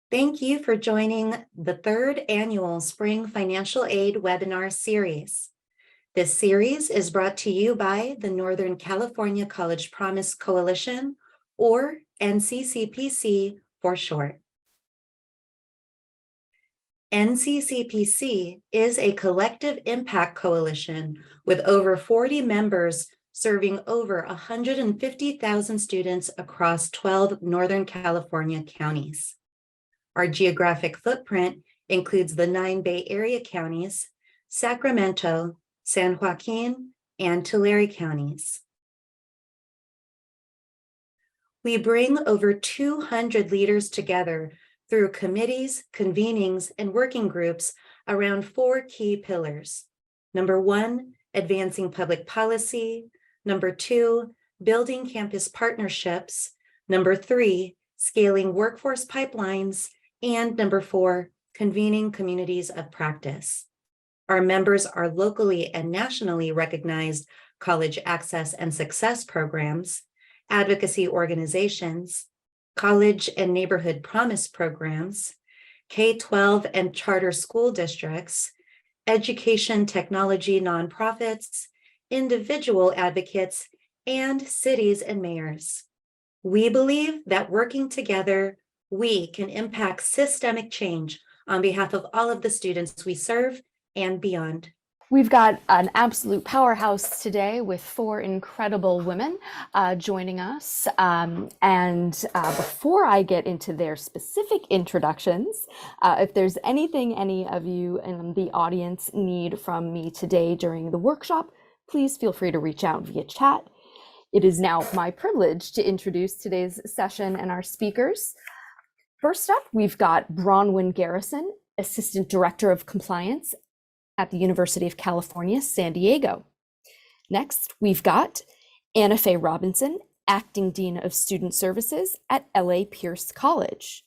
Thank you for joining the third annual Spring Financial Aid webinar series. This series is brought to you by the Northern California College Promise Coalition, or NCCPC for short. NCCPC is a collective impact coalition with over 40 members serving over 150,000 students across 12 Northern California counties. Our geographic footprint includes the 9 Bay Area counties, Sacramento, San Joaquin, and Tulare counties. We bring over 200 leaders together through committees, convenings, and working groups around 4 key pillars. Number 1, advancing public policy. Number 2, building campus partnerships. Number 3, scaling workforce pipelines. And number 4, convening communities of practice. Our members are locally and nationally recognized college access and success programs, advocacy organizations, college and neighborhood promise programs, K-12 and charter school districts, education technology nonprofits, individual advocates, and cities and mayors. We believe that working together, we can impact systemic change on behalf of all of the students we serve and beyond. We've got an absolute powerhouse today with 4 incredible women joining us. Before I get into their specific introductions, if there's anything any of you in the audience need from me today during the workshop, please feel free to reach out via chat. It is now my privilege to introduce today's session and our speakers. First up, we've got Bronwyn Garrison, Assistant Director of Compliance at the University of California, San Diego. Next, we've got Anafe Robinson, Acting Dean of Student Services at LA Pierce College.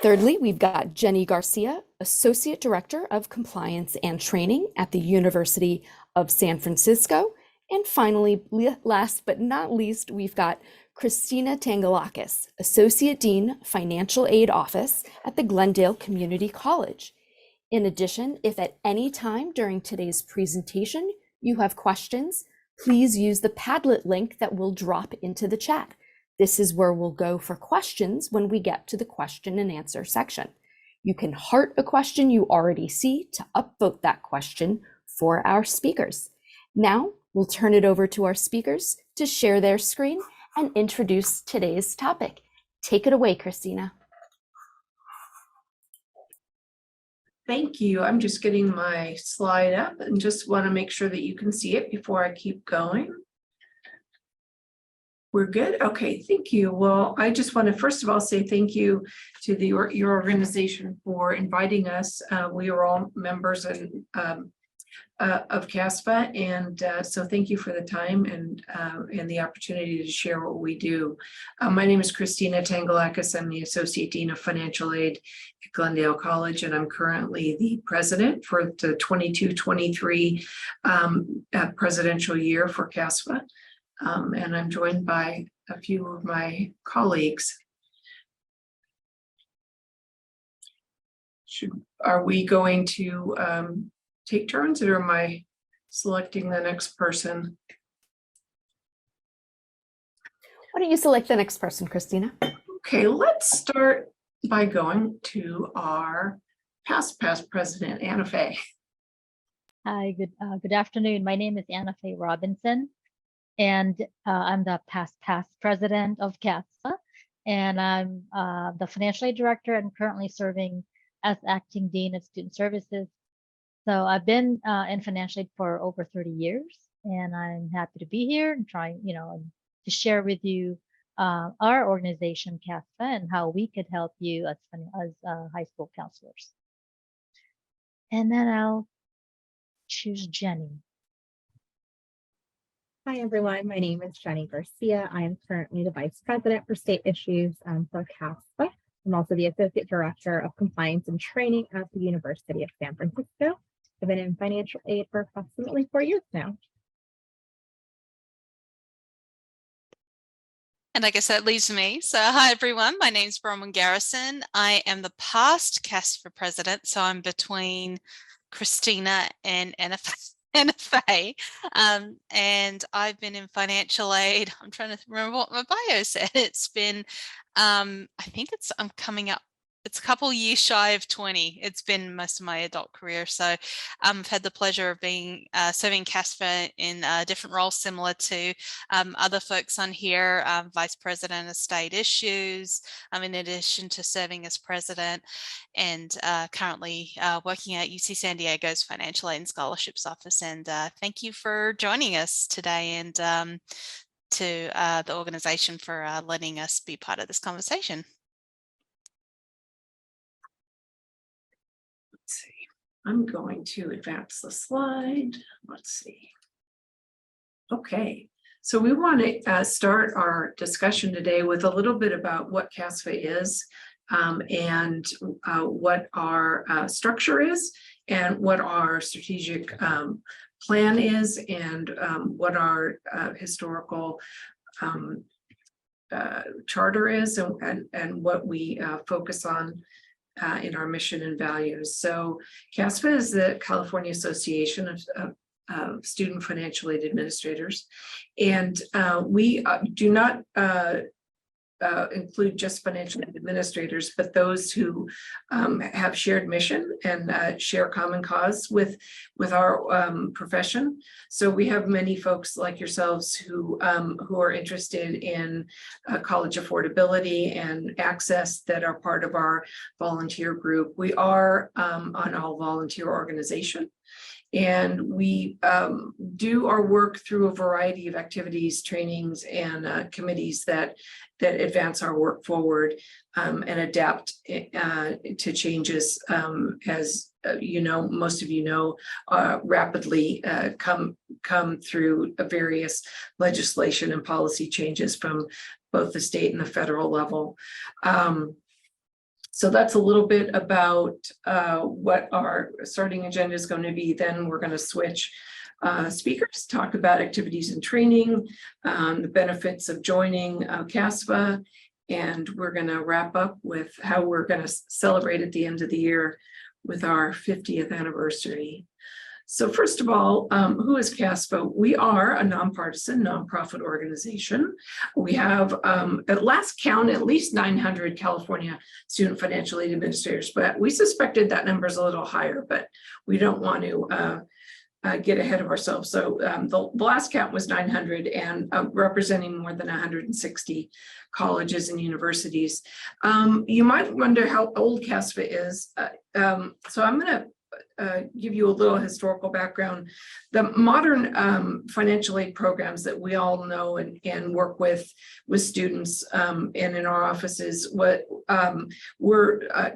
Thirdly, we've got Jenny Garcia, Associate Director of Compliance and Training at the University of San Francisco. And finally, last but not least, we've got Christina Tangalakis, Associate Dean, Financial Aid Office at the Glendale Community College. In addition, if at any time during today's presentation you have questions, please use the Padlet link that will drop into the chat. This is where we'll go for questions when we get to the question and answer section. You can heart a question you already see to upvote that question for our speakers. Now, we'll turn it over to our speakers to share their screen and introduce today's topic. Take it away, Christina. Thank you. I'm just getting my slide up and just want to make sure that you can see it before I keep going. We're good? Okay, thank you. Well, I just want to first of all say thank you to your organization for inviting us. We are all members of CASFAA, and so thank you for the time and the opportunity to share what we do. My name is Christina Tangalakis. I'm the Associate Dean of Financial Aid at Glendale College, and I'm currently the president for the 22-23 presidential year for CASFAA, and I'm joined by a few of my colleagues. Are we going to take turns, or am I selecting the next person? Why don't you select the next person, Christina? Okay, let's start by going to our past president, Anafe. Hi, good afternoon. My name is Anafe Robinson, and I'm the past president of CASFAA, and I'm the financial aid director and currently serving as acting dean of student services. So I've been in financial aid for over 30 years, and I'm happy to be here and trying, to share with you our organization, CASFAA, and how we could help you as high school counselors. And then I'll choose Jenny. Hi, everyone. My name is Jenny Garcia. I am currently the Vice President for State Issues for CASFAA. I'm also the Associate Director of Compliance and Training at the University of San Francisco. I've been in financial aid for approximately 4 years now. And I guess that leaves me. So hi, everyone. My name's Bronwyn Garrison. I am the past CASFAA president. So I'm between Christina and Anafe. And I've been in financial aid. I'm trying to remember what my bio said. It's been, I think I'm coming up. It's a couple years shy of 20. It's been most of my adult career. So I've had the pleasure of being serving CASFAA in different roles similar to other folks on here, Vice President of State Issues, in addition to serving as President, and currently working at UC San Diego's Financial Aid and Scholarships Office. And thank you for joining us today, and to the organization for letting us be part of this conversation. Let's see. I'm going to advance the slide. Let's see. Okay, so we want to start our discussion today with a little bit about what CASFAA is, and what our structure is, and what our strategic plan is, and what our historical charter is, and what we focus on in our mission and values. So CASFAA is the California Association of Student Financial Aid Administrators, and we do not include just financial aid administrators, but those who have shared mission and share common cause with our profession. So we have many folks like yourselves who are interested in college affordability and access that are part of our volunteer group. We are an all volunteer organization. And we do our work through a variety of activities, trainings, and committees that advance our work forward and adapt to changes as you know, most of you know, rapidly come through various legislation and policy changes from both the state and the federal level. So that's a little bit about what our starting agenda is going to be. Then we're going to switch speakers, talk about activities and training, the benefits of joining CASFAA, and we're going to wrap up with how we're going to celebrate at the end of the year with our 50th anniversary. So first of all, who is CASFAA? We are a nonpartisan, nonprofit organization. We have, at last count, at least 900 California student financial aid administrators, but we suspected that number is a little higher, but we don't want to get ahead of ourselves. So the last count was 900 and representing more than 160 colleges and universities. You might wonder how old CASFAA is. So I'm going to give you a little historical background. The modern financial aid programs that we all know and work with students and in our offices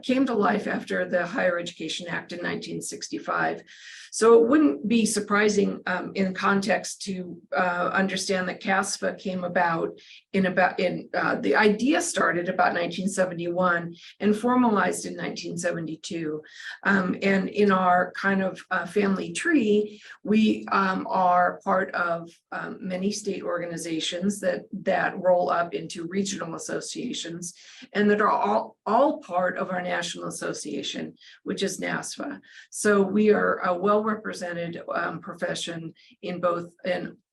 came to life after the Higher Education Act in 1965. So it wouldn't be surprising in context to understand that CASFAA came about the idea started about 1971 and formalized in 1972. And in our kind of family tree, we are part of many state organizations that roll up into regional associations and that are all part of our national association, which is NASFA. So we are a well-represented profession in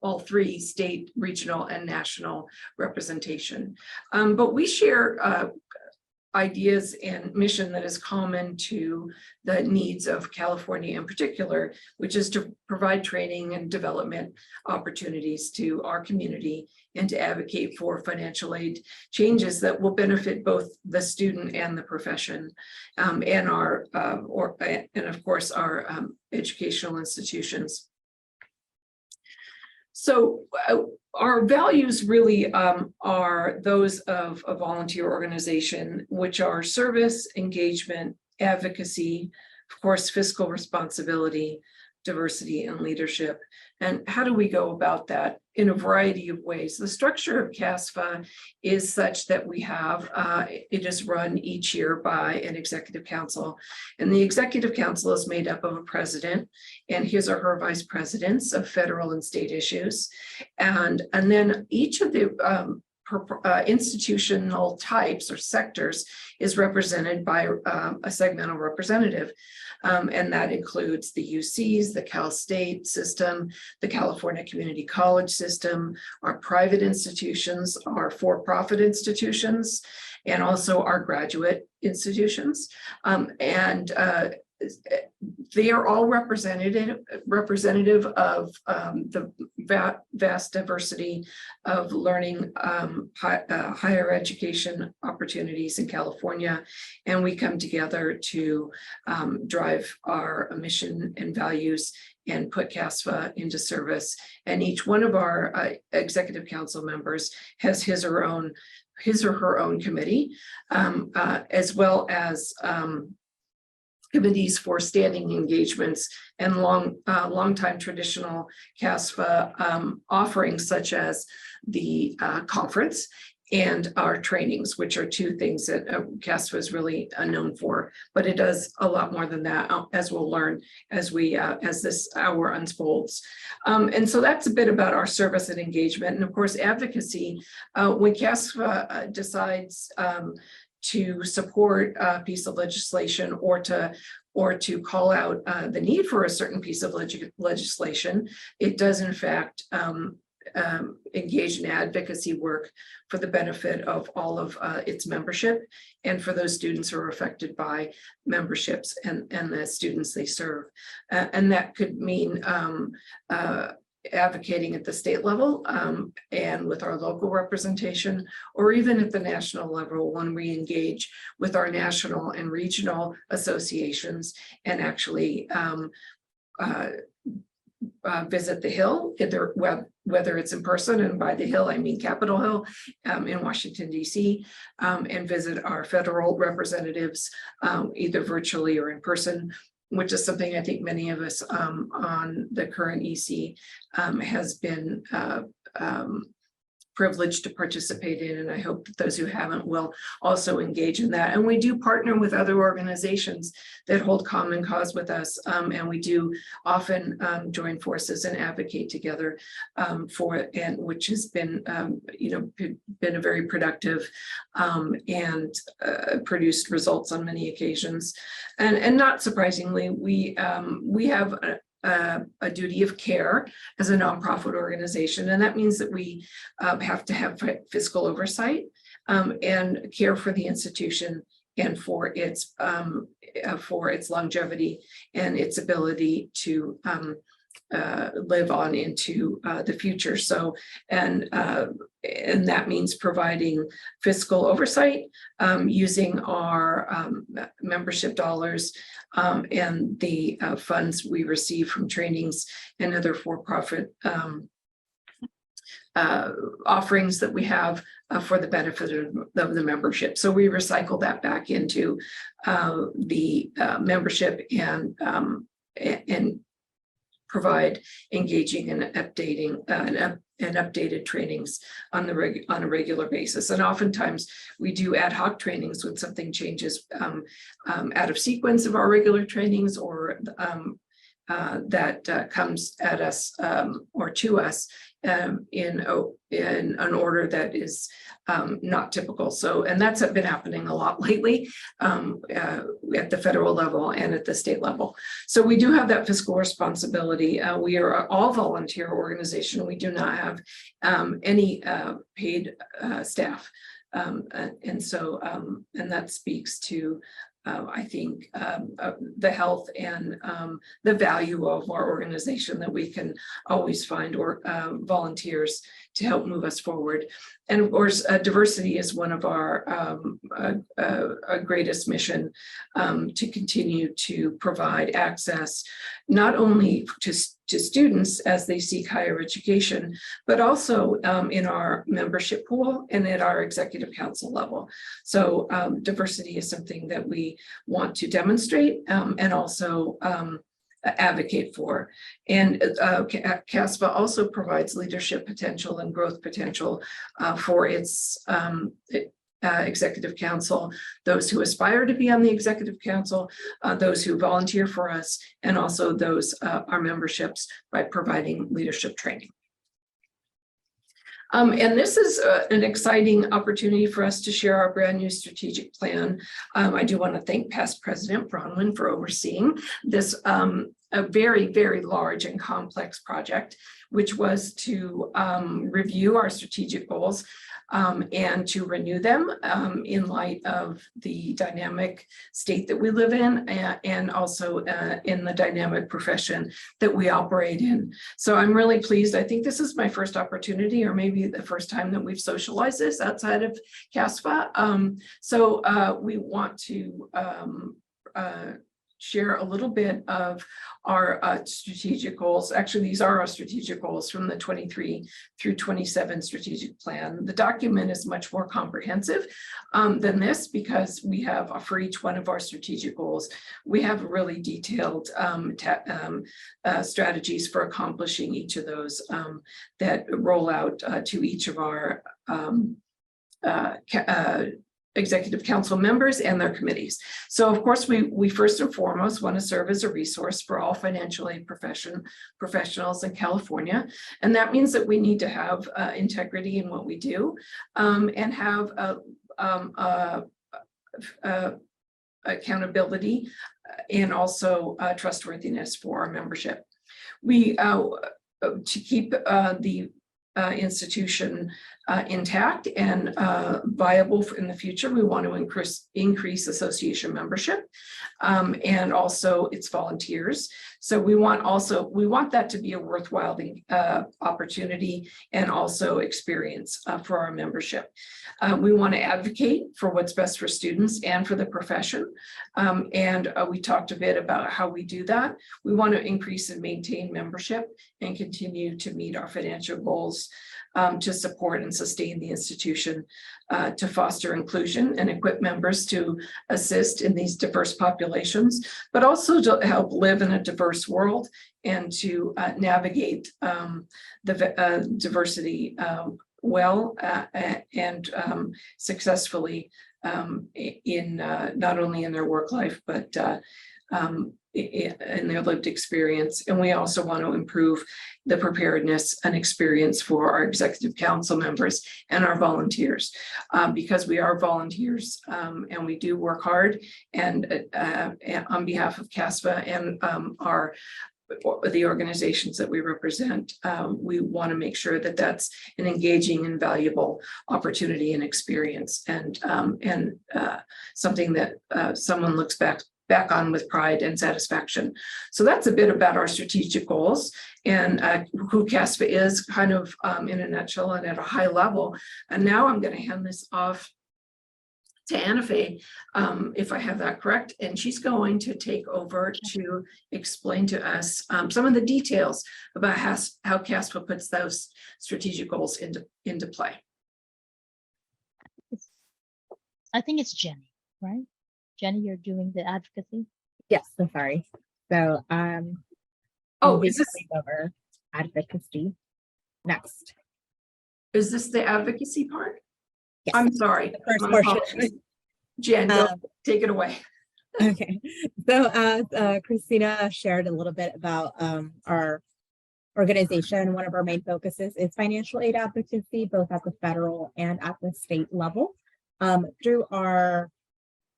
all three state, regional, and national representation. But we share ideas and mission that is common to the needs of California in particular, which is to provide training and development opportunities to our community and to advocate for financial aid changes that will benefit both the student and the profession, and of course our educational institutions. So our values really are those of a volunteer organization, which are service, engagement, advocacy, of course, fiscal responsibility, diversity, and leadership. And how do we go about that? In a variety of ways. The structure of CASFAA is such that we have, it is run each year by an executive council. And the executive council is made up of a president and his or her vice presidents of federal and state issues. And then each of the institutional types or sectors is represented by a segmental representative. And that includes the UCs, the Cal State system, the California Community College system, our private institutions, our for-profit institutions, and also our graduate institutions. They are all representative of the vast diversity of learning higher education opportunities in California. And we come together to drive our mission and values and put CASFAA into service. And each one of our executive council members has his or her own committee, as well as committees for standing engagements and long-time traditional CASFAA offerings, such as the conference and our trainings, which are two things that CASFAA is really known for. But it does a lot more than that, as we'll learn as this hour unfolds. And so that's a bit about our service and engagement, and of course advocacy. When CASFAA decides to support a piece of legislation or to call out the need for a certain piece of legislation, it does in fact engage in advocacy work for the benefit of all of its membership and for those students who are affected by memberships and the students they serve. And that could mean advocating at the state level and with our local representation, or even at the national level when we engage with our national and regional associations and actually visit the Hill, whether it's in person, and by the Hill I mean Capitol Hill in Washington, D.C., and visit our federal representatives either virtually or in person, which is something I think many of us on the current EC has been privileged to participate in, and I hope that those who haven't will also engage in that. And we do partner with other organizations that hold common cause with us, and we do often join forces and advocate together for it, and which has been been a very productive and produced results on many occasions. And not surprisingly, we have a duty of care as a nonprofit organization, and that means that we have to have fiscal oversight and care for the institution and for its longevity and its ability to live on into the future. So, and that means providing fiscal oversight using our membership dollars and the funds we receive from trainings and other for-profit offerings that we have for the benefit of the membership. So we recycle that back into the membership and provide engaging and updating and updated trainings on a regular basis. And oftentimes we do ad hoc trainings when something changes out of sequence of our regular trainings, or that comes at us or to us in an order that is not typical. So, and that's been happening a lot lately at the federal level and at the state level. So we do have that fiscal responsibility. We are all volunteer organization. We do not have any paid staff. And so, and that speaks to I think the health and the value of our organization, that we can always find volunteers to help move us forward. And of course, diversity is one of our greatest mission, to continue to provide access, not only to students as they seek higher education, but also in our membership pool and at our executive council level. So diversity is something that we want to demonstrate and also advocate for. And CASFAA also provides leadership potential and growth potential for its executive council, those who aspire to be on the executive council, those who volunteer for us, and also those our memberships by providing leadership training. And this is an exciting opportunity for us to share our brand new strategic plan. I do want to thank past President Bronwyn for overseeing this a very, very large and complex project, which was to review our strategic goals and to renew them in light of the dynamic state that we live in and also in the dynamic profession that we operate in. So I'm really pleased. I think this is my first opportunity, or maybe the first time that we've socialized this outside of CASFAA. So we want to share a little bit of our strategic goals. Actually, these are our strategic goals from the 23 through 27 strategic plan. The document is much more comprehensive than this because we have, for each one of our strategic goals, we have really detailed strategies for accomplishing each of those that roll out to each of our executive council members and their committees. So of course, we first and foremost want to serve as a resource for all financial aid professionals in California. And that means that we need to have integrity in what we do and have accountability and also trustworthiness for our membership. We to keep the institution intact and viable in the future, we want to increase association membership and also its volunteers. So we want that to be a worthwhile opportunity and also experience for our membership. We want to advocate for what's best for students and for the profession. And we talked a bit about how we do that. We want to increase and maintain membership and continue to meet our financial goals to support and sustain the institution, to foster inclusion and equip members to assist in these diverse populations, but also to help live in a diverse world and to navigate the diversity well and successfully in not only in their work life, but in their lived experience. And we also want to improve the preparedness and experience for our executive council members and our volunteers, because we are volunteers and we do work hard. And on behalf of CASFAA and the organizations that we represent, we want to make sure that that's an engaging and valuable opportunity and experience, and something that someone looks back on with pride and satisfaction. So that's a bit about our strategic goals and who CASFAA is, kind of in a nutshell and at a high level. And now I'm going to hand this off to Anafe, if I have that correct, and she's going to take over to explain to us some of the details about how CASFAA puts those strategic goals into play. I think it's Jenny, right? Jenny, you're doing the advocacy? Yes, I'm sorry. So Is this over advocacy next? Is this the advocacy part? Yes. I'm sorry. The first My portion. apologies. Jen, go, take it away. Okay. So as Christina shared a little bit about our organization, one of our main focuses is financial aid advocacy, both at the federal and at the state level. Through our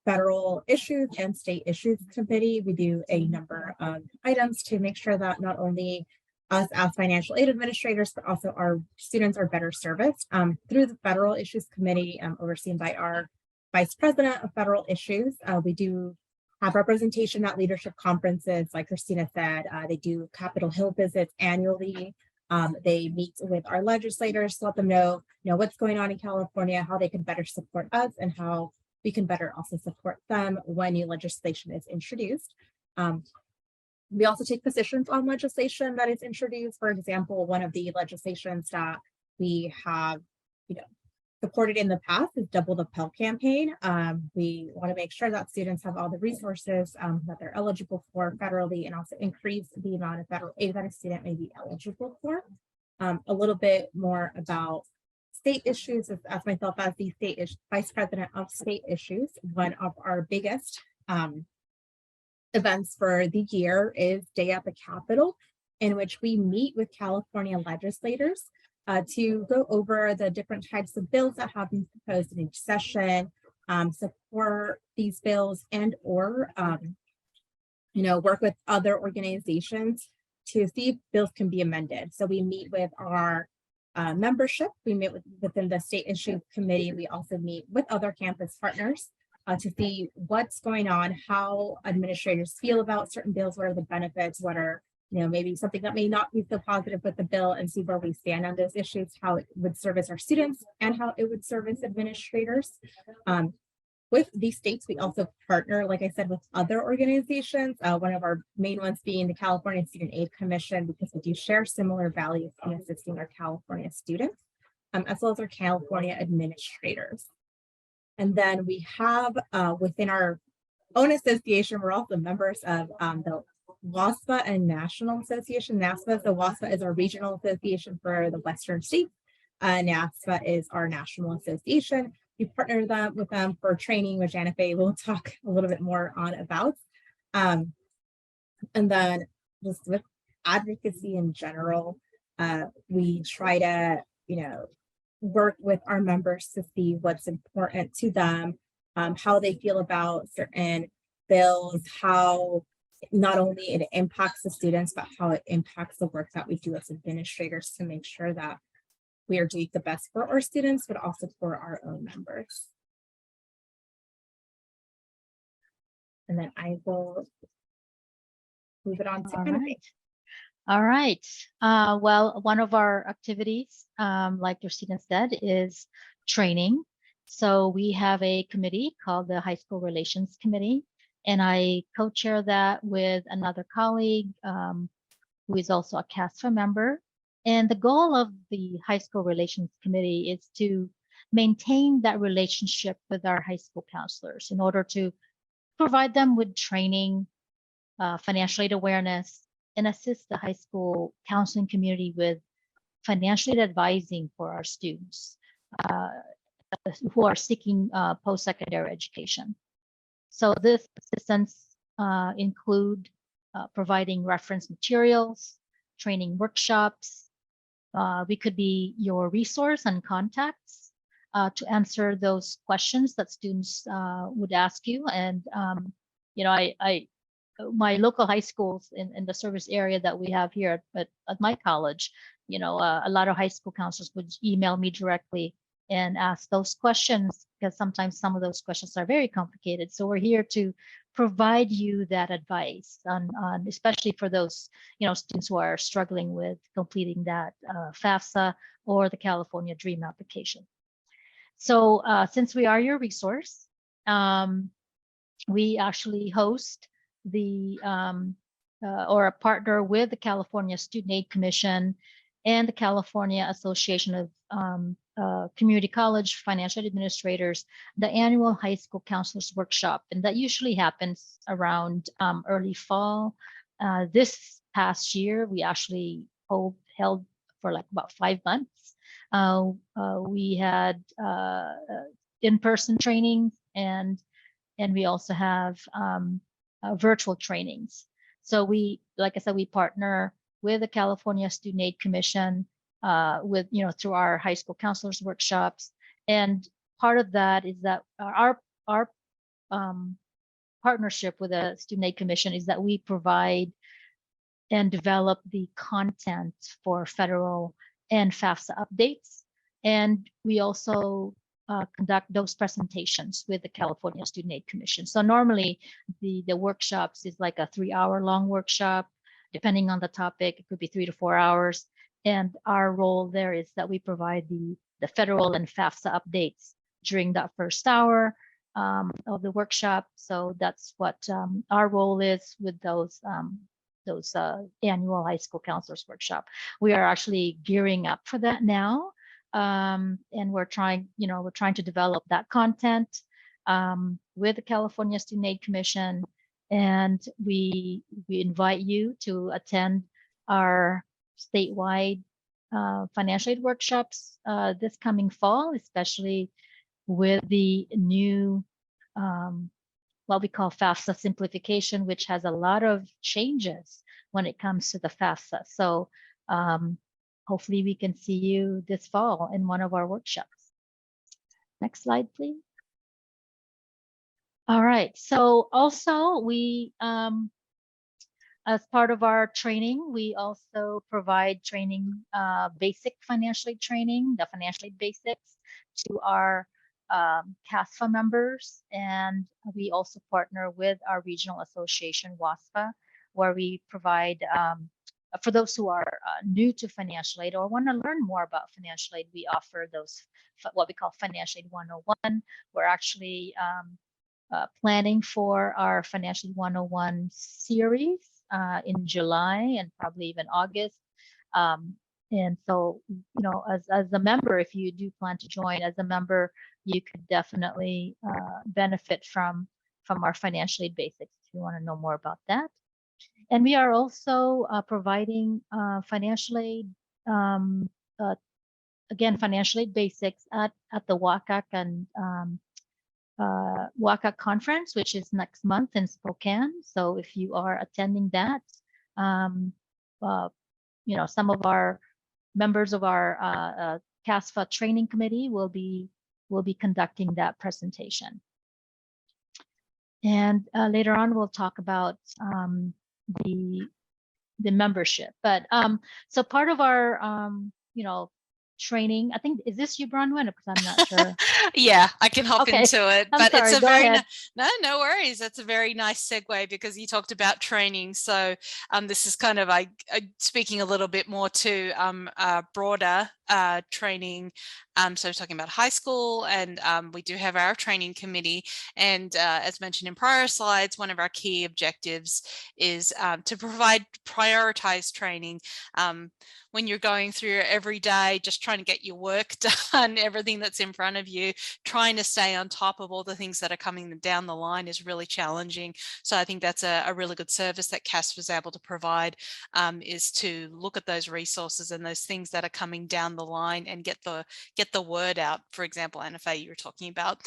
federal issues and state issues committee, we do a number of items to make sure that not only us as financial aid administrators, but also our students are better serviced. Through the federal issues committee, overseen by our vice president of federal issues, we do have representation at leadership conferences. Like Christina said, they do Capitol Hill visits annually. They meet with our legislators to let them know what's going on in California, how they can better support us, and how we can better also support them when new legislation is introduced. We also take positions on legislation that is introduced. For example, one of the legislations that we have, supported in the past is Double the Pell campaign. We want to make sure that students have all the resources that they're eligible for federally, and also increase the amount of federal aid that a student may be eligible for. A little bit more about state issues, as myself as the vice president of state issues. One of our biggest events for the year is Day at the Capitol, in which we meet with California legislators to go over the different types of bills that have been proposed in each session, support these bills, and or work with other organizations to see if bills can be amended. So we meet with our membership, we meet within the state issue committee. We also meet with other campus partners to see what's going on, how administrators feel about certain bills, what are the benefits, what are maybe something that may not be so positive with the bill, and see where we stand on those issues, how it would service our students and how it would service administrators. With these states, we also partner, like I said, with other organizations, one of our main ones being the California Student Aid Commission, because we do share similar values in assisting our California students, as well as our California administrators. And then we have within our own association, we're also members of the WASFA and National Association. NASFA, so WASFA is our regional association for the Western states. NASFA is our national association. We partner with them for training, which Anafe will talk a little bit more on about. And then just with advocacy in general, we try to, work with our members to see what's important to them, how they feel about certain bills, how not only it impacts the students, but how it impacts the work that we do as administrators to make sure that we are doing the best for our students, but also for our own members. And then I will move it on to Anafe. All right. Well, one of our activities, like Christina said, is training. So we have a committee called the High School Relations Committee, and I co-chair that with another colleague who is also a CASFAA member. And the goal of the High School Relations Committee is to maintain that relationship with our high school counselors in order to provide them with training, financial aid awareness, and assist the high school counseling community with financial aid advising for our students who are seeking post-secondary education. So this assistance include providing reference materials, training workshops. We could be your resource and contacts to answer those questions that students would ask you. And my local high schools in the service area that we have here at my college, a lot of high school counselors would email me directly and ask those questions, because sometimes some of those questions are very complicated. So we're here to provide you that advice on especially for those students who are struggling with completing that FAFSA or the California Dream application. So since we are your resource, we actually host the or a partner with the California Student Aid Commission and the California Association of Community College Financial Aid Administrators, the annual high school counselors workshop, and that usually happens around early fall. This past year, we actually held for like about 5 months. We had in-person trainings, and we also have virtual trainings. So we, like I said, we partner with the California Student Aid Commission with, through our high school counselors workshops. And part of that is that our partnership with the Student Aid Commission is that we provide and develop the content for federal and FAFSA updates. And we also conduct those presentations with the California Student Aid Commission. So normally the workshops is like a 3-hour long workshop. Depending on the topic, it could be 3 to 4 hours. And our role there is that we provide the federal and FAFSA updates during that first hour of the workshop. So that's what our role is with those annual high school counselors workshop. We are actually gearing up for that now. And we're trying to develop that content with the California Student Aid Commission, and we invite you to attend our statewide financial aid workshops this coming fall, especially with the new what we call FAFSA simplification, which has a lot of changes when it comes to the FAFSA. So hopefully we can see you this fall in one of our workshops. Next slide, please. All right, so also we, as part of our training, we also provide training, basic financial aid training, the financial aid basics, to our CASFAA members. And we also partner with our regional association, WASFA, where we provide, for those who are new to financial aid or want to learn more about financial aid, we offer those, what we call Financial Aid 101. We're actually planning for our Financial Aid 101 series in July and probably even August. And so, you know, as a member, if you do plan to join as a member, you could definitely benefit from our financial aid basics if you want to know more about that. And we are also providing financial aid, again, financial aid basics at the WACAC and WACAC conference, which is next month in Spokane. So if you are attending that, you know, some of our members of our CASFAA training committee will be conducting that presentation. And later on, we'll talk about the membership. But so part of our you know, training, I think, is this you, Bronwyn? Because I'm not sure. Yeah, I can hop Okay. into it, I'm but sorry, it's a go very ahead. no worries. That's a very nice segue because you talked about training. So this is kind of speaking a little bit more to broader training. So talking about high school, and we do have our training committee. And as mentioned in prior slides, one of our key objectives is to provide prioritized training. When you're going through your every day, just trying to get your work done, everything that's in front of you, trying to stay on top of all the things that are coming down the line is really challenging. So I think that's a really good service that CASFAA was able to provide, is to look at those resources and those things that are coming down the line and get the word out. For example, Anafe, you were talking about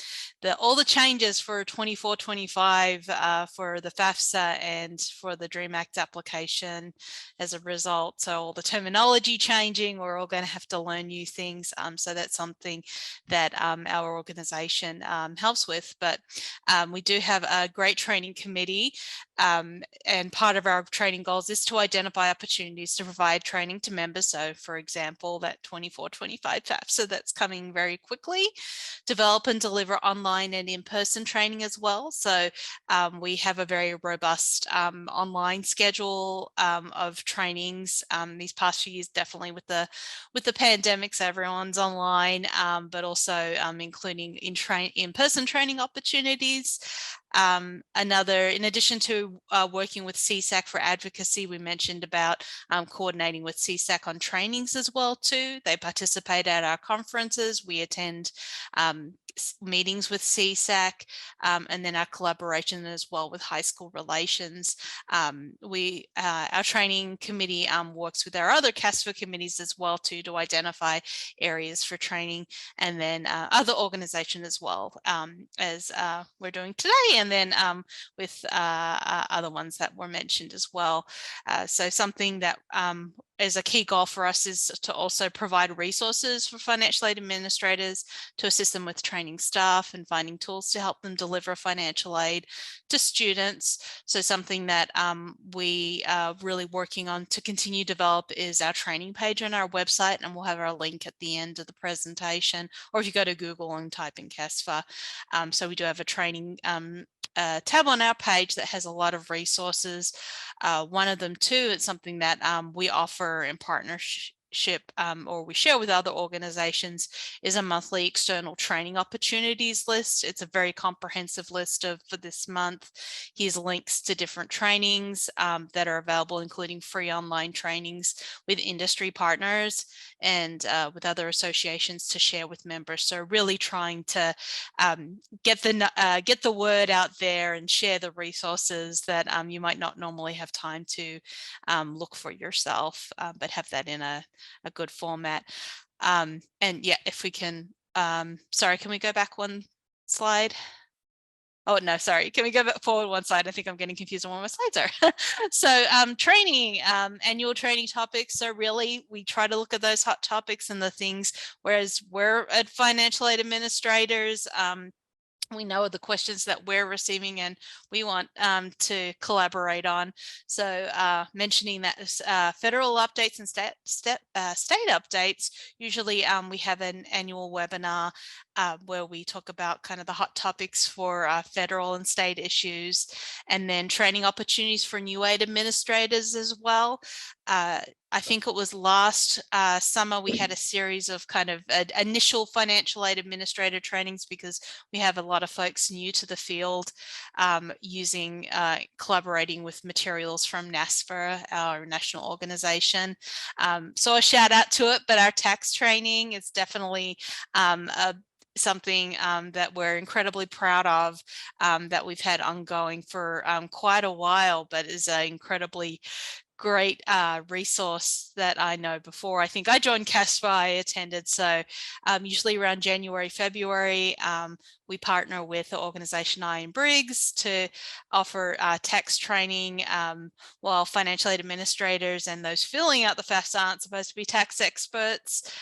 all the changes for 24-25 for the FAFSA and for the DREAM Act application as a result. So all the terminology changing, we're all going to have to learn new things. So that's something that our organization helps with. But we do have a great training committee, and part of our training goals is to identify opportunities to provide training to members. So for example, that 24-25 FAFSA that's coming very quickly, develop and deliver online and in-person training as well. So we have a very robust online schedule of trainings these past few years, definitely with the pandemics, everyone's online, but also including in-person training opportunities. In addition to working with CSAC for advocacy, we mentioned about coordinating with CSAC on trainings as well too. They participate at our conferences. We attend meetings with CSAC, and then our collaboration as well with high school relations. Our training committee works with our other CASFAA committees as well too, to identify areas for training, and then other organizations as well, as we're doing today, and then with other ones that were mentioned as well. So something that is a key goal for us is to also provide resources for financial aid administrators to assist them with training staff and finding tools to help them deliver financial aid to students. So something that we are really working on to continue to develop is our training page on our website, and we'll have our link at the end of the presentation, or if you go to Google and type in CASFAA. So we do have a training tab on our page that has a lot of resources. One of them too, it's something that we offer in partnership, or we share with other organizations, is a monthly external training opportunities list. It's a very comprehensive list for this month. Here's links to different trainings that are available, including free online trainings with industry partners and with other associations to share with members. So really trying to get the word out there and share the resources that you might not normally have time to look for yourself, but have that in a good format. And yeah, if we can, sorry, can we go back one slide? Oh, no, sorry. Can we go back forward one slide? I think I'm getting confused on what my slides are. So training, annual training topics. So really, we try to look at those hot topics and the things, whereas we're at financial aid administrators, we know the questions that we're receiving and we want to collaborate on. So mentioning that federal updates and state updates, usually we have an annual webinar where we talk about kind of the hot topics for federal and state issues, and then training opportunities for new aid administrators as well. I think it was last summer we had a series of kind of initial financial aid administrator trainings, because we have a lot of folks new to the field collaborating with materials from NASFAA, our national organization. So a shout out to it, but our tax training is definitely something that we're incredibly proud of, that we've had ongoing for quite a while, but is an incredibly great resource that I know before I think I joined CASFAA, I attended. So usually around January, February, we partner with the organization Iron Briggs to offer tax training, while financial aid administrators and those filling out the FAFSA aren't supposed to be tax experts.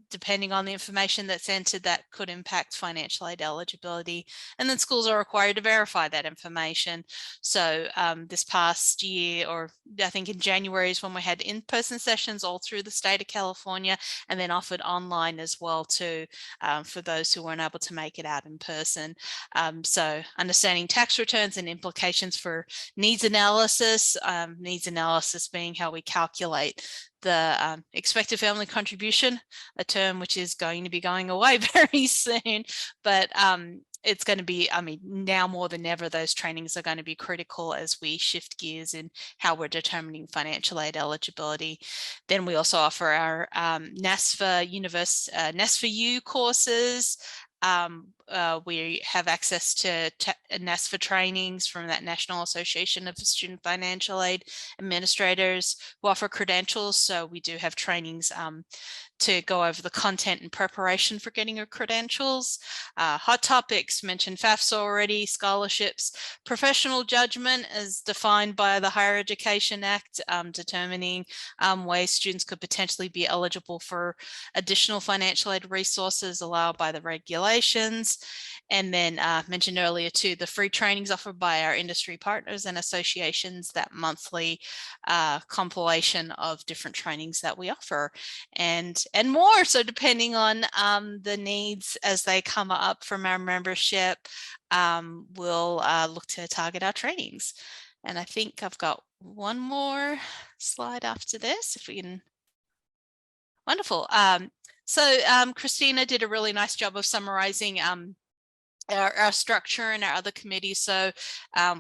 Depending on the information that's entered, that could impact financial aid eligibility. And then schools are required to verify that information. So this past year, or I think in January, is when we had in-person sessions all through the state of California, and then offered online as well too, for those who weren't able to make it out in person. So understanding tax returns and implications for needs analysis being how we calculate the expected family contribution, a term which is going to be going away very soon, but it's going to be, I mean, now more than ever, those trainings are going to be critical as we shift gears in how we're determining financial aid eligibility. Then we also offer our NASFAA U courses. We have access to NASFAA trainings from that National Association of Student Financial Aid Administrators, who offer credentials. So we do have trainings to go over the content and preparation for getting your credentials. Hot topics, mentioned FAFSA already, scholarships, professional judgment as defined by the Higher Education Act, determining ways students could potentially be eligible for additional financial aid resources allowed by the regulations. And then mentioned earlier too, the free trainings offered by our industry partners and associations, that monthly compilation of different trainings that we offer, and more. So depending on the needs as they come up from our membership, we'll look to target our trainings. And I think I've got one more slide after this, if we can. Wonderful. So Christina did a really nice job of summarizing our structure and our other committees. So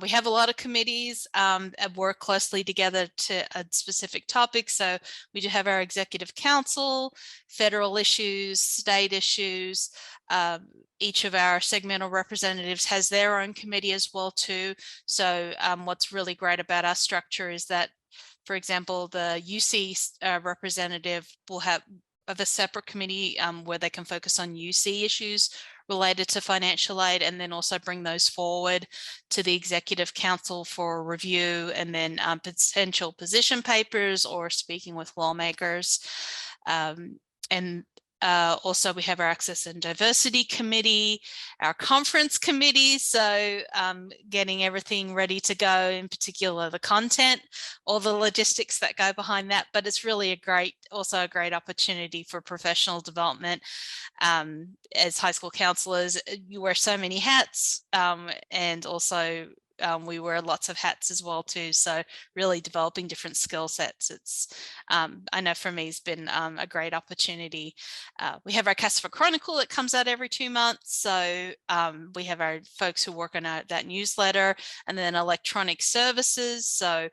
we have a lot of committees that work closely together to a specific topic. So we do have our executive council, federal issues, state issues. Each of our segmental representatives has their own committee as well too. So what's really great about our structure is that, for example, the UC representative will have a separate committee where they can focus on UC issues related to financial aid, and then also bring those forward to the executive council for review, and then potential position papers or speaking with lawmakers. And also we have our access and diversity committee, our conference committee. So getting everything ready to go, in particular the content, all the logistics that go behind that. But it's really also a great opportunity for professional development. As high school counselors, you wear so many hats, and also we wear lots of hats as well too. So really developing different skill sets. It's, I know for me, it's been a great opportunity. We have our CASFAA Chronicle that comes out every 2 months. So we have our folks who work on that newsletter, and then electronic services. So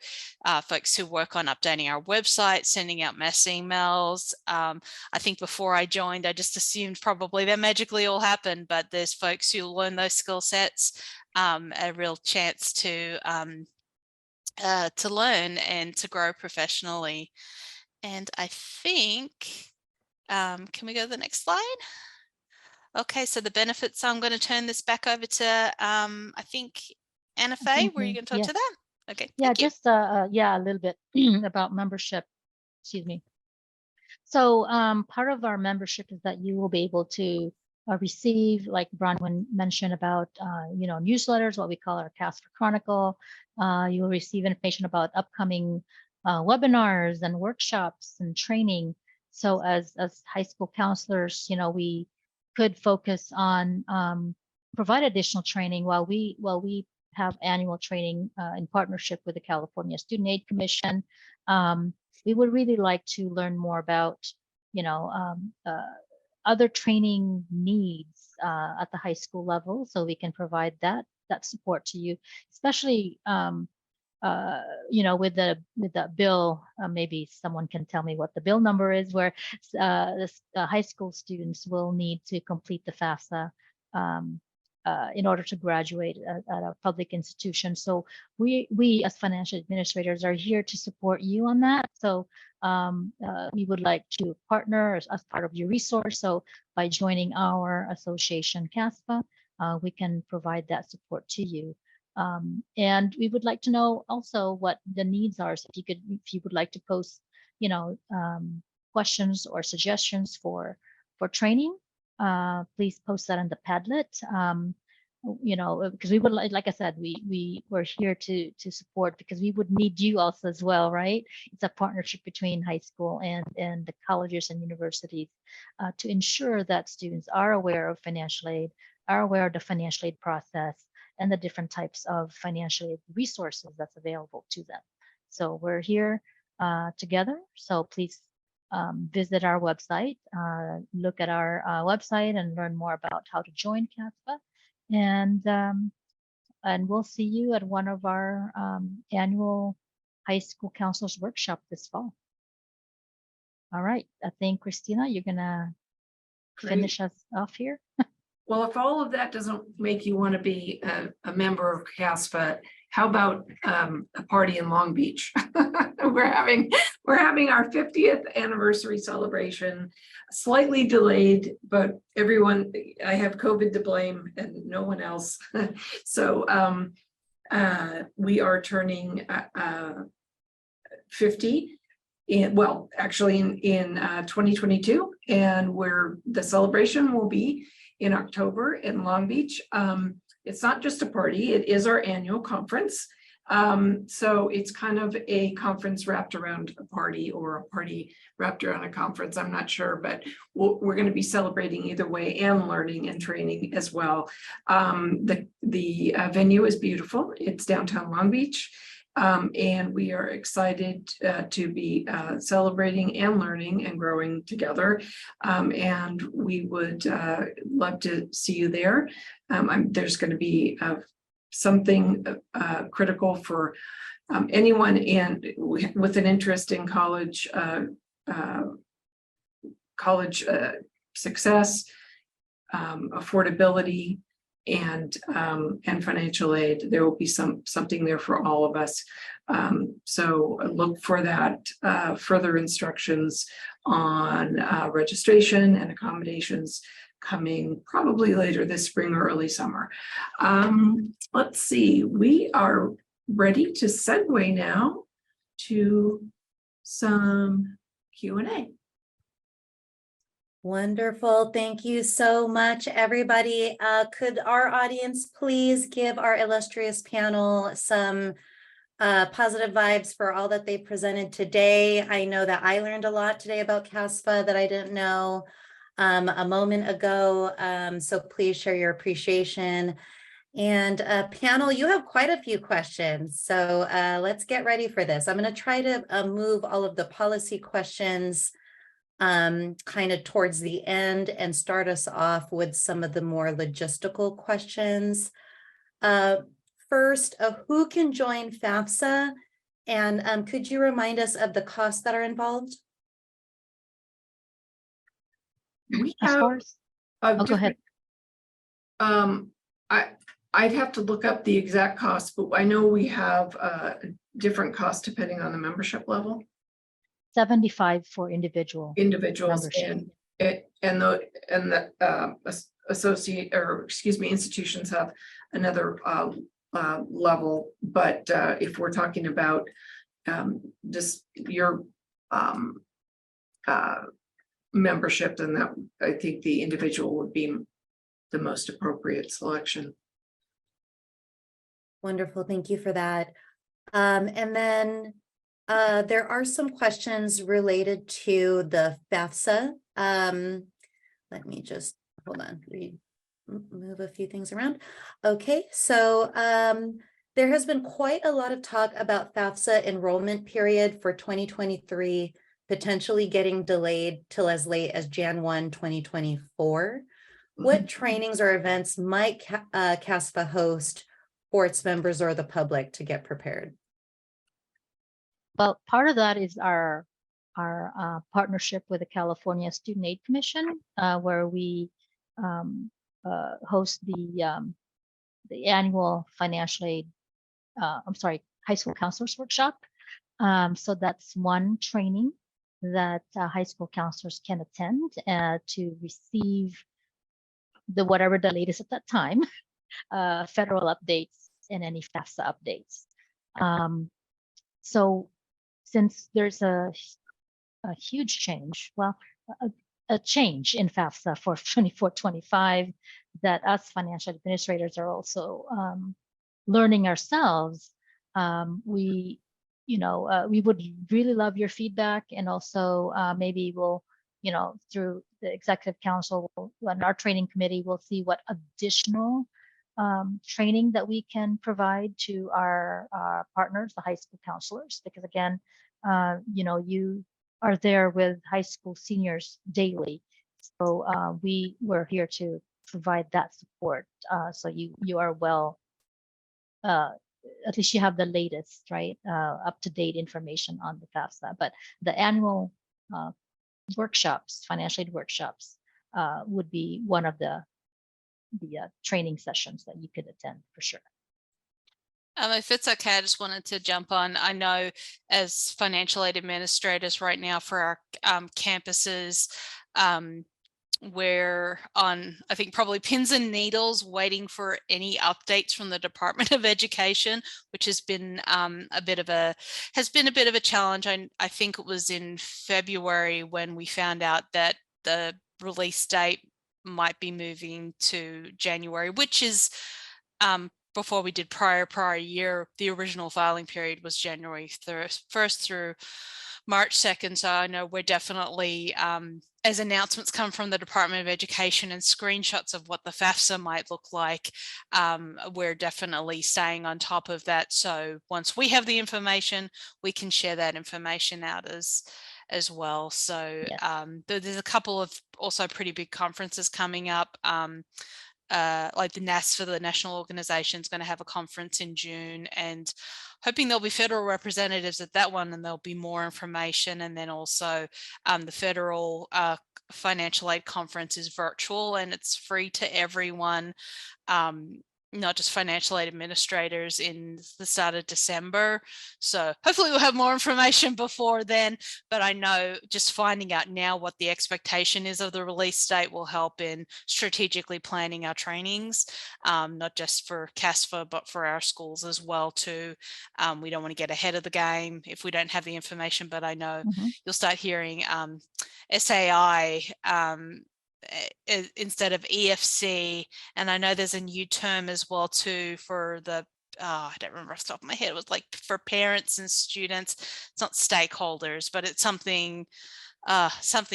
folks who work on updating our website, sending out mass emails. I think before I joined, I just assumed probably that magically all happened, but there's folks who learn those skill sets, a real chance to learn and to grow professionally. And I think, can we go to the next slide? Okay, so the benefits, I'm going to turn this back over to, I think, Anafe, were you going to talk Yes. to that? Okay, Yeah, thank you. just yeah, a little bit about membership. Excuse me. So part of our membership is that you will be able to receive, like Bronwyn mentioned about, newsletters, what we call our CASFAA Chronicle. You will receive information about upcoming webinars and workshops and training. So as high school counselors, we could focus on provide additional training while we have annual training in partnership with the California Student Aid Commission. We would really like to learn more about, other training needs at the high school level, so we can provide that support to you, especially with the bill. Maybe someone can tell me what the bill number is, where high school students will need to complete the FAFSA in order to graduate at a public institution. So we as financial administrators are here to support you on that. So we would like to partner as part of your resource. So by joining our association, CASFAA, we can provide that support to you. And we would like to know also what the needs are. So if you would like to post, questions or suggestions for training, please post that in the Padlet. Because we would like I said, we're here to support, because we would need you also as well, right? It's a partnership between high school and the colleges and universities to ensure that students are aware of financial aid, are aware of the financial aid process, and the different types of financial aid resources that's available to them. So we're here together. So please visit our website, look at our website and learn more about how to join CASFAA. And we'll see you at one of our annual high school counselors workshop this fall. All right, I think Christina, you're gonna finish us off here. Well, if all of that doesn't make you want to be a member of CASFAA, how about a party in Long Beach? We're having our 50th anniversary celebration, slightly delayed, but everyone, I have COVID to blame and no one else. So we are turning 50. In 2022, and the celebration will be in October in Long Beach. It's not just a party, it is our annual conference. So it's kind of a conference wrapped around a party, or a party wrapped around a conference. I'm not sure, but we're going to be celebrating either way, and learning and training as well. The venue is beautiful. It's downtown Long Beach. And we are excited to be celebrating and learning and growing together. And we would love to see you there. There's going to be something critical for anyone with an interest in college success, affordability, and financial aid. There will be something there for all of us. So look for that further instructions on registration and accommodations coming probably later this spring or early summer. Let's see, we are ready to segue now to some Q&A. Wonderful. Thank you so much, everybody. Could our audience please give our illustrious panel some positive vibes for all that they presented today? I know that I learned a lot today about CASFAA that I didn't know a moment ago. So please share your appreciation. And panel, you have quite a few questions. So let's get ready for this. I'm going to try to move all of the policy questions kind of towards the end and start us off with some of the more logistical questions. First, who can join FAFSA? And could you remind us of the costs that are involved? We have, go ahead. I'd have to look up the exact cost, but I know we have different costs depending on the membership level. 75 for individuals membership. and the institutions have another level. But if we're talking about just your membership, then that I think the individual would be the most appropriate selection. Wonderful, thank you for that. And then there are some questions related to the FAFSA. Let me just, hold on, move a few things around. Okay, so there has been quite a lot of talk about FAFSA enrollment period for 2023, potentially getting delayed till as late as Jan 1, 2024. What trainings or events might CASFAA host for its members or the public to get prepared? Well, part of that is our partnership with the California Student Aid Commission, where we host the annual financial aid, high school counselors workshop. So that's one training that high school counselors can attend to receive whatever the latest at that time, federal updates and any FAFSA updates. So since there's a huge change, well, a change in FAFSA for 24-25 that us financial administrators are also learning ourselves, we would really love your feedback, and also maybe we'll, through the executive council and our training committee, we'll see what additional training that we can provide to our partners, the high school counselors, because again, you are there with high school seniors daily. So we're here to provide that support. So you are well, at least you have the latest, right? Up-to-date information on the FAFSA. But the annual workshops, financial aid workshops, would be one of the training sessions that you could attend for sure. If it's okay, I just wanted to jump on. I know as financial aid administrators right now for our campuses, we're on, I think, probably pins and needles waiting for any updates from the Department of Education, which has been a bit of a challenge. I think it was in February when we found out that the release date might be moving to January, which is before we did prior year. The original filing period was January 1st through March 2nd. So I know we're definitely, as announcements come from the Department of Education and screenshots of what the FAFSA might look like, we're definitely staying on top of that. So once we have the information, we can share that information out as well. So yes. There's a couple of also pretty big conferences coming up. Like the NASFAA, the National Organization, is going to have a conference in June, and hoping there'll be federal representatives at that one, and there'll be more information. And then also the federal financial aid conference is virtual and it's free to everyone, not just financial aid administrators, in the start of December. So hopefully we'll have more information before then, but I know just finding out now what the expectation is of the release date will help in strategically planning our trainings, not just for CASFAA, but for our schools as well too. We don't want to get ahead of the game if we don't have the information, but I know you'll start hearing SAI instead of EFC, and I know there's a new term as well too for the I don't remember off the top of my head. It was like for parents and students. It's not stakeholders, but it's something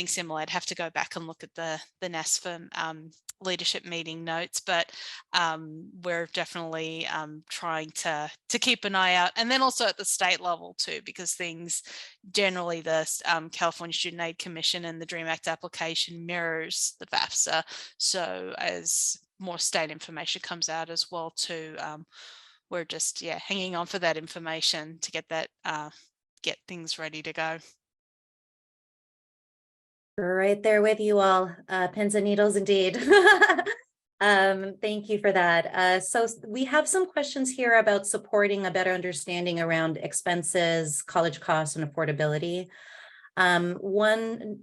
similar. I'd have to go back and look at the NASFAA leadership meeting notes, but we're definitely trying to keep an eye out, and then also at the state level too, because things generally, the California Student Aid Commission and the DREAM Act application mirrors the FAFSA. So as more state information comes out as well too, we're just hanging on for that information to get that get things ready to go. Right there with you all, pins and needles indeed. Thank you for that. So we have some questions here about supporting a better understanding around expenses, college costs, and affordability. One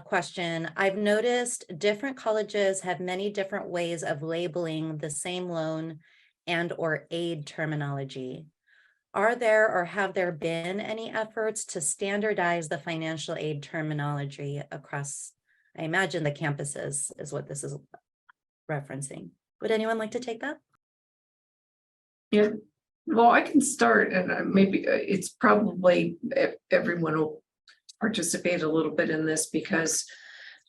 question, I've noticed different colleges have many different ways of labeling the same loan and or aid terminology. Are there or have there been any efforts to standardize the financial aid terminology across, I imagine, the campuses is what this is referencing? Would anyone like to take that? Yeah, well, I can start, and maybe it's probably everyone will participate a little bit in this, because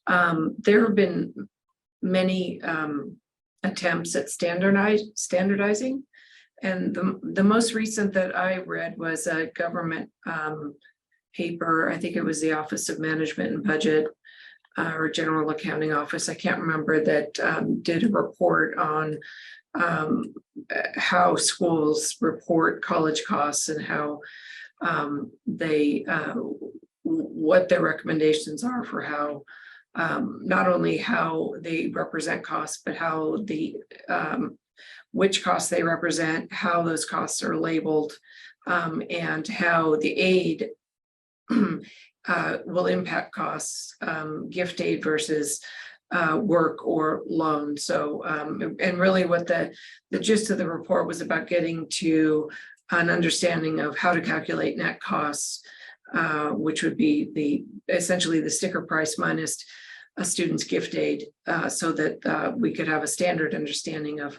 there have been many attempts at standardizing. And the most recent that I read was a government paper. I think it was the Office of Management and Budget or General Accounting Office. I can't remember, that did a report on how schools report college costs and how they what their recommendations are for how not only how they represent costs, but how the which costs they represent, how those costs are labeled, and how the aid will impact costs, gift aid versus work or loan. So, and really what the gist of the report was about, getting to an understanding of how to calculate net costs, which would be essentially the sticker price minus a student's gift aid, so that we could have a standard understanding of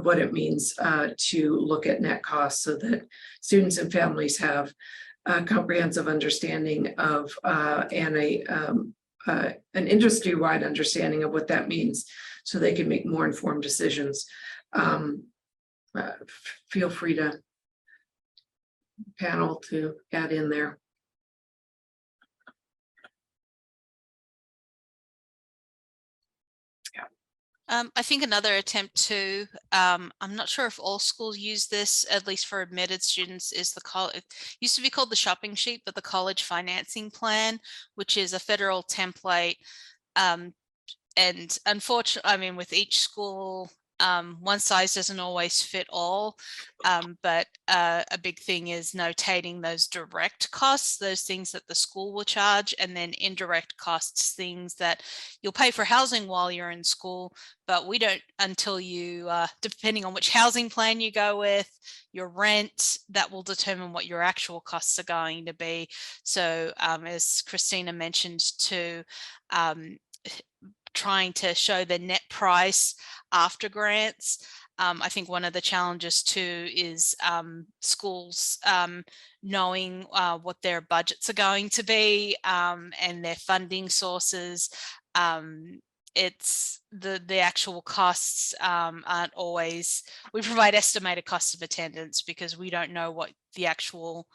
what it means to look at net costs, so that students and families have a comprehensive understanding of and an industry-wide understanding of what that means, so they can make more informed decisions. Feel free to, panel, to add in there. I think another attempt to, I'm not sure if all schools use this, at least for admitted students, is it used to be called the shopping sheet, but the college financing plan, which is a federal template. And unfortunately, I mean, with each school, one size doesn't always fit all, but a big thing is notating those direct costs, those things that the school will charge, and then indirect costs, things that you'll pay for housing while you're in school, but we don't until you, depending on which housing plan you go with, your rent, that will determine what your actual costs are going to be. So as Christina mentioned too, trying to show the net price after grants. I think one of the challenges too is schools knowing what their budgets are going to be and their funding sources. It's the actual costs aren't always, we provide estimated costs of attendance because we don't know what the actual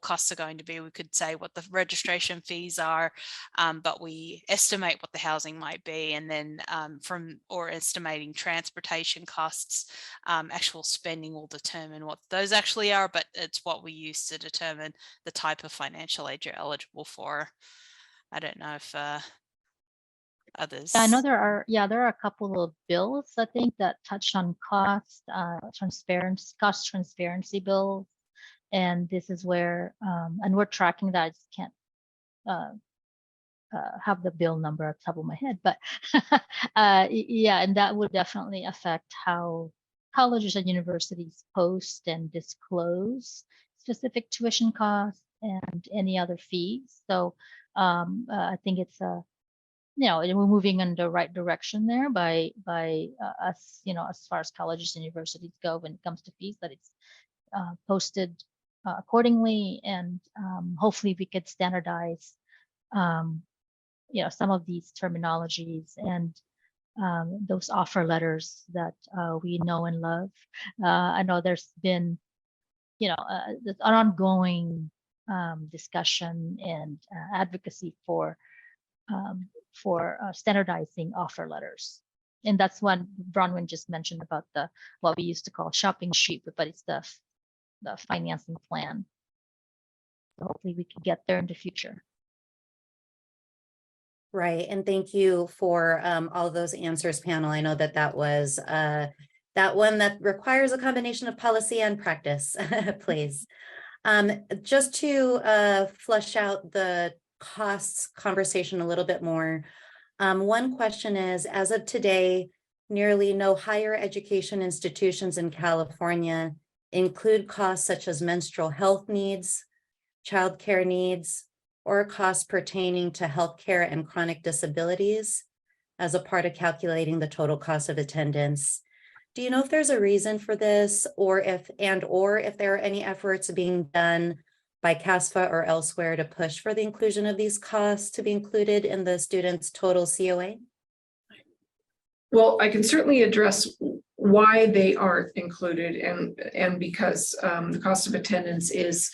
costs are going to be. We could say what the registration fees are, but we estimate what the housing might be, and then estimating transportation costs, actual spending will determine what those actually are, but it's what we use to determine the type of financial aid you're eligible for. I don't know if others. I know there are a couple of bills, I think, that touch on cost transparency bills. And this is where, and we're tracking that. I just can't have the bill number at the top of my head, but yeah, and that would definitely affect how colleges and universities post and disclose specific tuition costs and any other fees. So I think it's we're moving in the right direction there by us, as far as colleges and universities go when it comes to fees, that it's posted accordingly, and hopefully we could standardize some of these terminologies and those offer letters that we know and love. I know there's been an ongoing discussion and advocacy for standardizing offer letters, and that's one Bronwyn just mentioned about what we used to call shopping sheet, but it's the financing plan. So hopefully we can get there in the future. Right, and thank you for all those answers, panel. I know that was that one that requires a combination of policy and practice, please. Just to flesh out the costs conversation a little bit more. One question is, as of today, nearly no higher education institutions in California include costs such as menstrual health needs, childcare needs, or costs pertaining to healthcare and chronic disabilities as a part of calculating the total cost of attendance. Do you know if there's a reason for this, or if there are any efforts being done by CASFAA or elsewhere to push for the inclusion of these costs to be included in the student's total COA? Well, I can certainly address why they aren't included, and because the cost of attendance is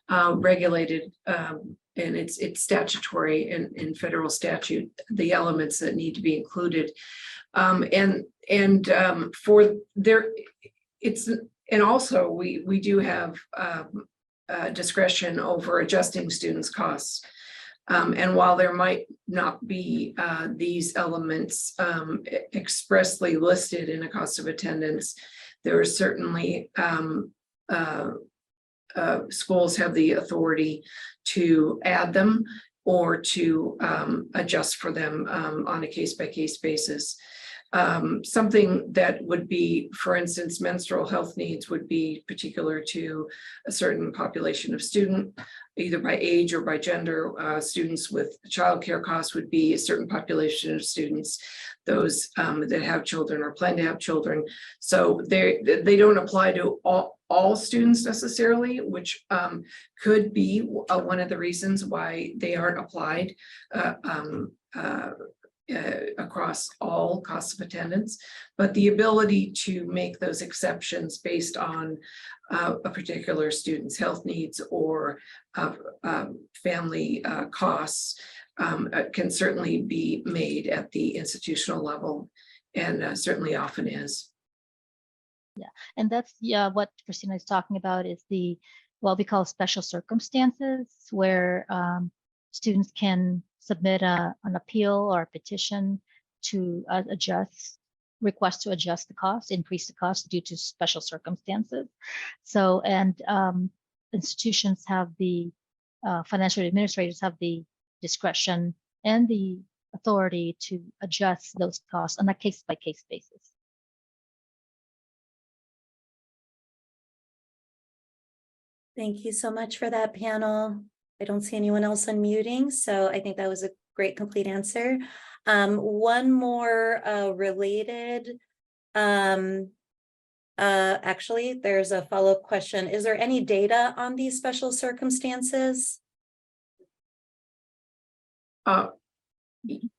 regulated, and it's statutory in federal statute, the elements that need to be included. For there, and also we do have discretion over adjusting students' costs. And while there might not be these elements expressly listed in a cost of attendance, there is certainly schools have the authority to add them or to adjust for them on a case-by-case basis. Something that would be, for instance, menstrual health needs would be particular to a certain population of student, either by age or by gender. Students with childcare costs would be a certain population of students, those that have children or plan to have children. So they don't apply to all students necessarily, which could be one of the reasons why they aren't applied across all costs of attendance, but the ability to make those exceptions based on a particular student's health needs or family costs can certainly be made at the institutional level, and certainly often is. Yeah, and that's what Christina is talking about is the what we call special circumstances, where students can submit an appeal or a petition to request to adjust the cost, increase the cost due to special circumstances. So, and institutions have the financial administrators have the discretion and the authority to adjust those costs on a case-by-case basis. Thank you so much for that, panel. I don't see anyone else unmuting, so I think that was a great complete answer. One more related, actually, there's a follow-up question. Is there any data on these special circumstances?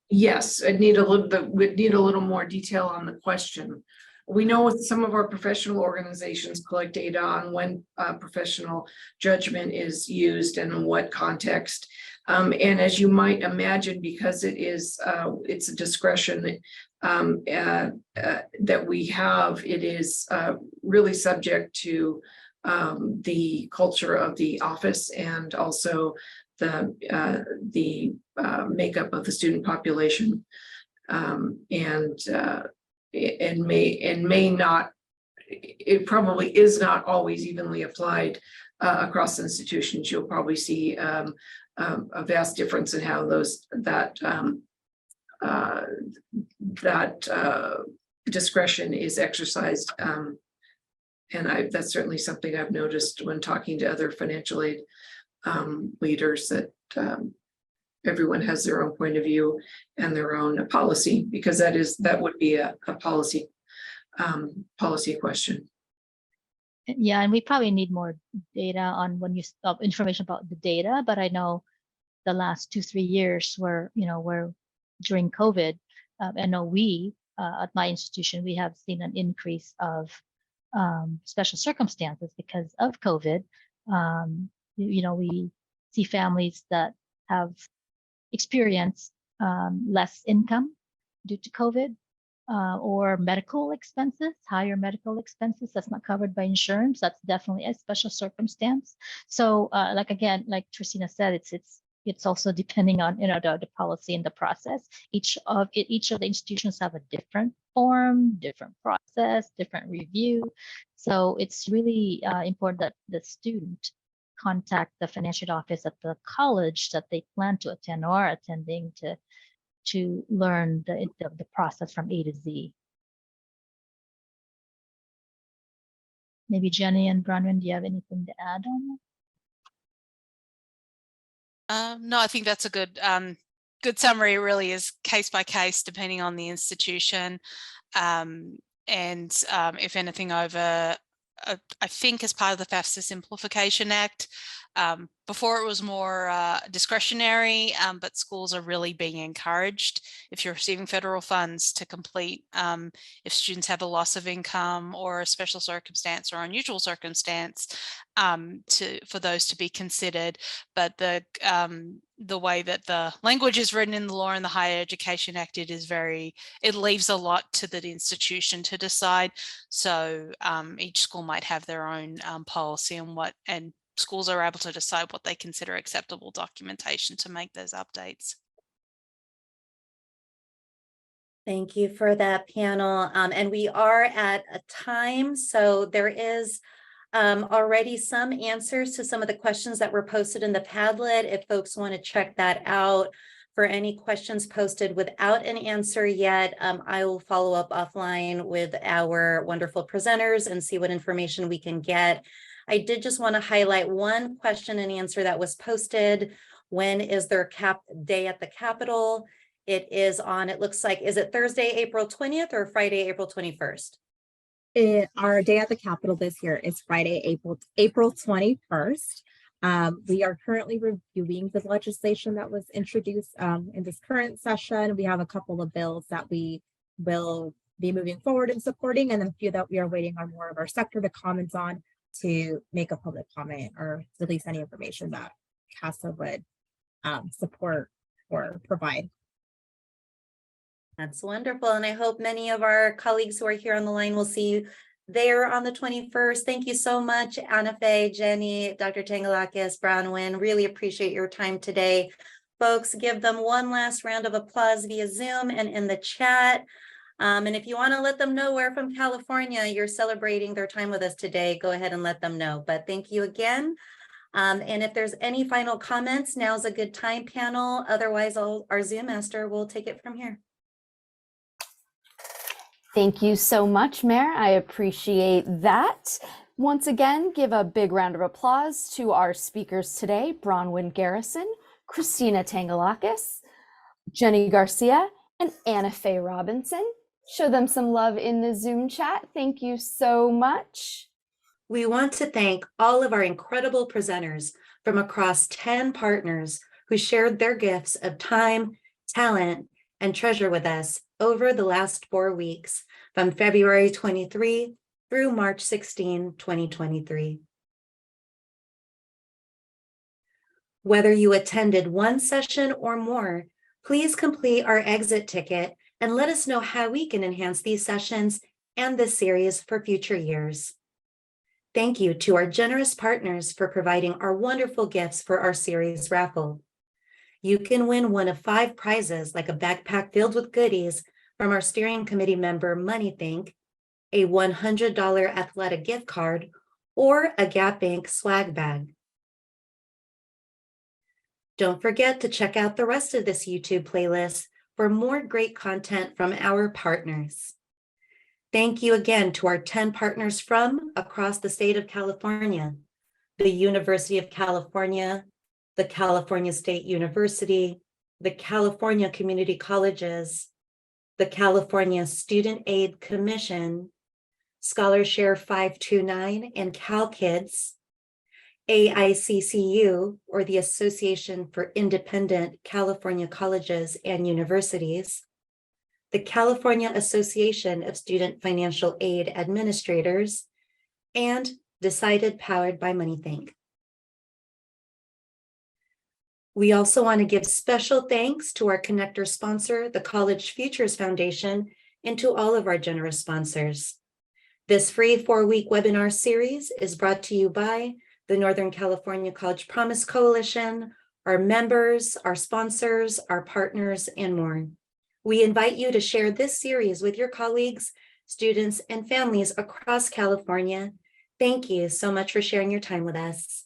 Yes, would need a little more detail on the question. We know some of our professional organizations collect data on when professional judgment is used and in what context. And as you might imagine, because it's a discretion that we have, it is really subject to the culture of the office and also the makeup of the student population, and may not, it probably is not always evenly applied across institutions. You'll probably see a vast difference in how that discretion is exercised. And that's certainly something I've noticed when talking to other financial aid leaders, that everyone has their own point of view and their own policy, because that would be a policy question. Yeah, and we probably need more data on information about the data, but I know the last 2-3 years where during COVID, I know at my institution, we have seen an increase of special circumstances because of COVID. We see families that have experienced less income due to COVID, or medical expenses, higher medical expenses that's not covered by insurance. That's definitely a special circumstance. So like Christina said, it's also depending on the policy and the process. Each of the institutions have a different form, different process, different review. So it's really important that the student contact the financial office at the college that they plan to attend or are attending to learn the process from A to Z. Maybe Jenny and Bronwyn, do you have anything to add on that? No, I think that's a good summary. It really is case by case, depending on the institution. And if anything over, I think as part of the FAFSA Simplification Act, before it was more discretionary, but schools are really being encouraged, if you're receiving federal funds, to complete if students have a loss of income or a special circumstance or unusual circumstance, for those to be considered. But the way that the language is written in the law and the Higher Education Act, it leaves a lot to the institution to decide. So each school might have their own policy on and schools are able to decide what they consider acceptable documentation to make those updates. Thank you for that panel. And we are at a time, so there is already some answers to some of the questions that were posted in the Padlet. If folks want to check that out for any questions posted without an answer yet, I will follow up offline with our wonderful presenters and see what information we can get. I did just want to highlight one question and answer that was posted. When is their day at the Capitol? It is on, it looks like, is it Thursday, April 20th or Friday, April 21st? Our day at the Capitol this year is Friday, April 21st. We are currently reviewing the legislation that was introduced in this current session. We have a couple of bills that we will be moving forward and supporting, and a few that we are waiting on more of our sector to comment on to make a public comment or release any information that CASFAA would support or provide. That's wonderful. And I hope many of our colleagues who are here on the line will see you there on the 21st. Thank you so much, Anafe, Jenny, Dr. Tangalakis, Bronwyn. Really appreciate your time today. Folks, give them one last round of applause via Zoom and in the chat. And if you want to let them know where from California you're celebrating their time with us today, go ahead and let them know. But thank you again. And if there's any final comments, now's a good time, panel. Otherwise, our Zoom master will take it from here. Thank you so much, Mayor. I appreciate that. Once again, give a big round of applause to our speakers today, Bronwyn Garrison, Christina Tangalakis, Jenny Garcia, and Anafe Robinson. Show them some love in the Zoom chat. Thank you so much. We want to thank all of our incredible presenters from across 10 partners who shared their gifts of time, talent, and treasure with us over the last 4 weeks, from February 23 through March 16, 2023. Whether you attended one session or more, please complete our exit ticket and let us know how we can enhance these sessions and this series for future years. Thank you to our generous partners for providing our wonderful gifts for our series raffle. You can win one of 5 prizes, like a backpack filled with goodies from our steering committee member MoneyThink, a $100 athletic gift card, or a Gap Bank swag bag. Don't forget to check out the rest of this YouTube playlist for more great content from our partners. Thank you again to our 10 partners from across the state of California: the University of California, the California State University, the California Community Colleges, the California Student Aid Commission, ScholarShare 529 and CalKids, AICCU, or the Association for Independent California Colleges and Universities, the California Association of Student Financial Aid Administrators, and Decided, powered by MoneyThink. We also want to give special thanks to our connector sponsor, the College Futures Foundation, and to all of our generous sponsors. This free 4-week webinar series is brought to you by the Northern California College Promise Coalition, our members, our sponsors, our partners, and more. We invite you to share this series with your colleagues, students, and families across California. Thank you so much for sharing your time with us.